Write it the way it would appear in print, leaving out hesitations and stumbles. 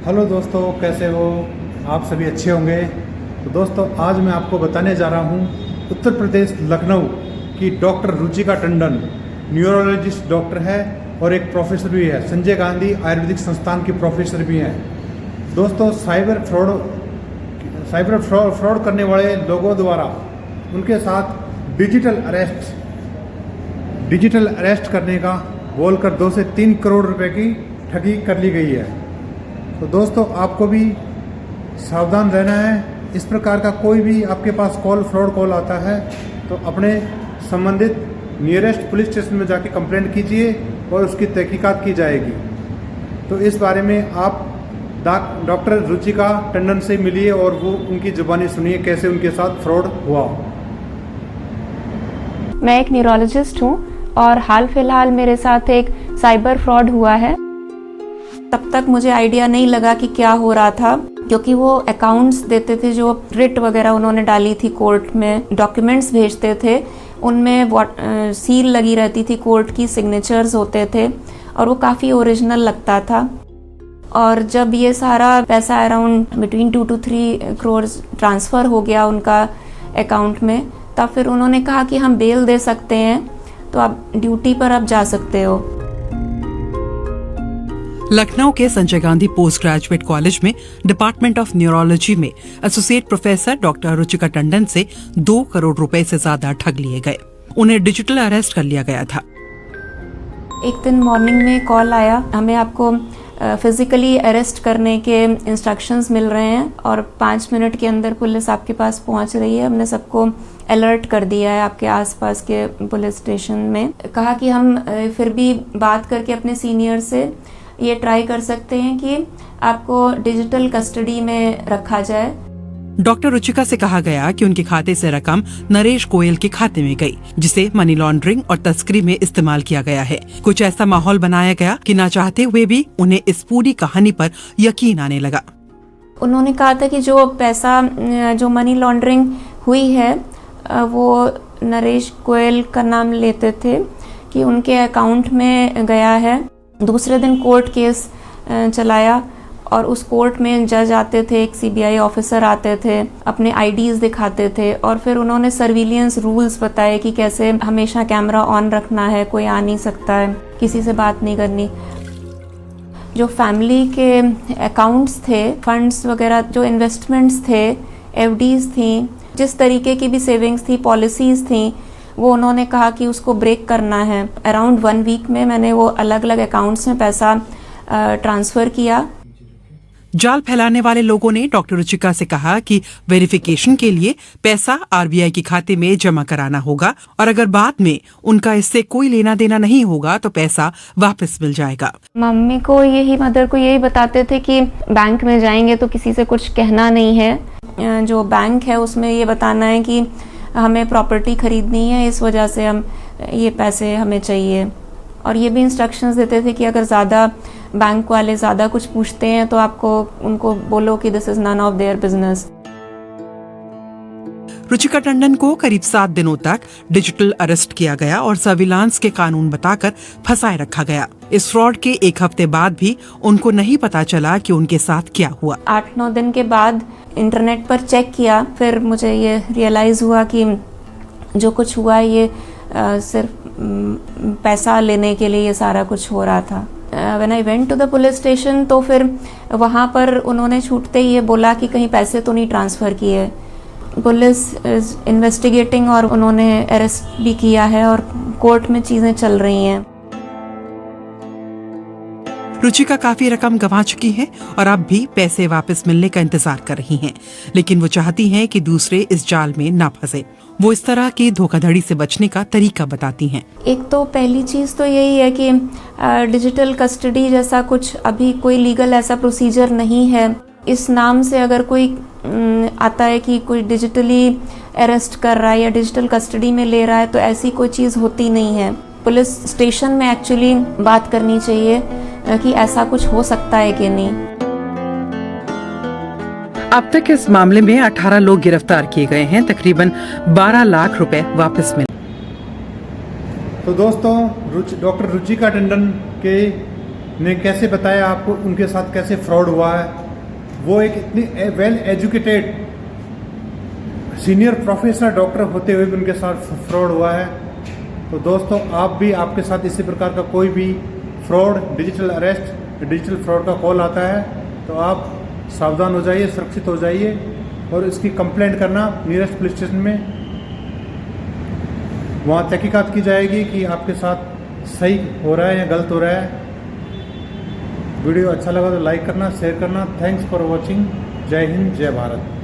Hello दोस्तों, कैसे हो आप? सभी अच्छे होंगे। तो दोस्तों, आज मैं आपको बताने जा रहा हूँ उत्तर प्रदेश लखनऊ की doctor Ruchika Tandon, neurologist doctor है और एक प्रोफेसर भी है। संजय गांधी आयुर्वेदिक संस्थान की प्रोफेसर भी हैं। दोस्तों, साइबर फ्रॉड करने वाले लोगों द्वारा उनके साथ डिजिटल अरेस्ट करने का बोलकर 2 से 3 करोड़ रुपए की ठगी कर ली गई है। तो दोस्तों, आपको भी सावधान रहना है। इस प्रकार का कोई भी आपके पास फ्रॉड कॉल आता है तो अपने संबंधित नियरेस्ट पुलिस स्टेशन में जाके कंप्लेंट कीजिए और उसकी तहकीकात की जाएगी। तो इस बारे में आप डॉक्टर रुचिका टंडन से मिलिए और वो उनकी जुबानी सुनिए कैसे उनके साथ फ्रॉड हुआ। मैं एक न्यूरोलॉजिस्ट हूँ और हाल फिलहाल मेरे साथ एक साइबर फ्रॉड हुआ है। तब तक मुझे आइडिया नहीं लगा कि क्या हो रहा था, क्योंकि वो अकाउंट्स देते थे जो रिट वगैरह उन्होंने डाली थी कोर्ट में, डॉक्यूमेंट्स भेजते थे, उनमें सील लगी रहती थी, कोर्ट की सिग्नेचर्स होते थे और वो काफ़ी ओरिजिनल लगता था। और जब ये सारा पैसा around between 2 to 3 crore transfer हो गया उनका अकाउंट में, तब फिर उन्होंने कहा कि हम बेल दे सकते हैं, तो आप ड्यूटी पर आप जा सकते हो। लखनऊ के Sanjay Gandhi post graduate college में डिपार्टमेंट ऑफ न्यूरोलॉजी में associate professor doctor Ruchika Tandon से 2 करोड़ रुपए से ज्यादा ठग लिए गए। उन्हें डिजिटल अरेस्ट कर लिया गया था। एक दिन मॉर्निंग में कॉल आया, हमें आपको फिजिकली अरेस्ट करने के इंस्ट्रक्शंस मिल रहे हैं और 5 मिनट के अंदर पुलिस आपके पास पहुंच रही है। हमने सबको अलर्ट कर दिया है आपके आसपास के पुलिस स्टेशन में। कहा कि हम फिर भी बात करके अपने सीनियर से ये ट्राई कर सकते हैं कि आपको डिजिटल कस्टडी में रखा जाए। डॉक्टर रुचिका से कहा गया कि उनके खाते से रकम नरेश गोयल के खाते में गई, जिसे मनी लॉन्ड्रिंग और तस्करी में इस्तेमाल किया गया है। कुछ ऐसा माहौल बनाया गया कि ना चाहते हुए भी उन्हें इस पूरी कहानी पर यकीन आने लगा। उन्होंने कहा था कि जो पैसा जो मनी लॉन्ड्रिंग हुई है वो नरेश गोयल का नाम लेते थे कि उनके अकाउंट में गया है। दूसरे दिन कोर्ट केस चलाया और उस कोर्ट में जज आते थे, एक सीबीआई ऑफिसर आते थे, अपने आईडीज दिखाते थे और फिर उन्होंने सर्विलियंस रूल्स बताए कि कैसे हमेशा कैमरा ऑन रखना है, कोई आ नहीं सकता है, किसी से बात नहीं करनी। जो फैमिली के अकाउंट्स थे, फंड्स वगैरह, जो इन्वेस्टमेंट्स थे, एफडीज थी, जिस तरीके की भी सेविंग्स थी, पॉलिसीज थी, वो उन्होंने कहा कि उसको ब्रेक करना है। अराउंड 1 वीक में मैंने वो अलग अलग अकाउंट्स में पैसा ट्रांसफ़र किया। जाल फैलाने वाले लोगों ने डॉक्टर रुचिका से कहा कि वेरिफिकेशन के लिए पैसा आरबीआई के खाते में जमा कराना होगा और अगर बाद में उनका इससे कोई लेना देना नहीं होगा तो पैसा वापस मिल जाएगा। मदर को यही बताते थे कि बैंक में जाएंगे तो किसी से कुछ कहना नहीं है। जो बैंक है उसमें ये बताना है कि हमें प्रॉपर्टी खरीदनी है, इस वजह से हम ये पैसे हमें चाहिए। और ये भी इंस्ट्रक्शंस देते थे कि अगर ज़्यादा बैंक वाले ज़्यादा कुछ पूछते हैं तो आपको उनको बोलो कि this is none of their business. Ruchika Tandon को करीब 7 दिनों तक डिजिटल अरेस्ट किया गया और सर्विलांस के कानून बताकर फंसाए रखा गया। इस फ्रॉड के 1 हफ्ते बाद भी उनको नहीं पता चला कि उनके साथ क्या हुआ। 8-9 दिन के बाद इंटरनेट पर चेक किया, फिर मुझे ये रियलाइज़ हुआ कि जो कुछ हुआ ये सिर्फ पैसा लेने के लिए ये सारा कुछ हो रहा था। When I went to the police station तो फिर वहाँ पर उन्होंने छूटते ही ये बोला कि कहीं पैसे तो नहीं ट्रांसफ़र किए। पुलिस इज इन्वेस्टिगेटिंग और उन्होंने अरेस्ट भी किया है और कोर्ट में चीज़ें चल रही हैं। रुचिका काफी रकम गंवा चुकी हैं और अब भी पैसे वापस मिलने का इंतजार कर रही हैं, लेकिन वो चाहती हैं कि दूसरे इस जाल में ना फंसे। वो इस तरह की धोखाधड़ी से बचने का तरीका बताती हैं। एक तो पहली चीज़ तो यही है कि डिजिटल कस्टडी जैसा कुछ अभी कोई लीगल ऐसा प्रोसीजर नहीं है। इस नाम से अगर कोई आता है कि कोई डिजिटली अरेस्ट कर रहा है या डिजिटल कस्टडी में ले रहा है, तो ऐसी कोई चीज़ होती नहीं है। पुलिस स्टेशन में एक्चुअली बात करनी चाहिए कि ऐसा कुछ हो सकता है कि नहीं। अब तक इस मामले में 18 लोग गिरफ्तार किए गए हैं। तकरीबन 12 लाख रुपए वापस मिले। तो दोस्तों, डॉक्टर रुचिका टंडन के ने कैसे बताया आपको उनके साथ कैसे फ्रॉड हुआ है। वो एक इतनी well educated senior professor doctor होते हुए भी उनके साथ फ्रॉड हुआ है। तो दोस्तों आप भी, आपके साथ इसी प्रकार का कोई भी fraud, digital arrest, digital fraud का कॉल आता है तो आप सावधान हो जाइए, सुरक्षित हो जाइए और इसकी कंप्लेंट करना नियरेस्ट पुलिस स्टेशन में। वहाँ तहकीकात की जाएगी कि आपके साथ सही हो रहा है या गलत हो रहा है। वीडियो अच्छा लगा तो लाइक करना, शेयर करना। Thanks for watching. जय हिंद, जय भारत।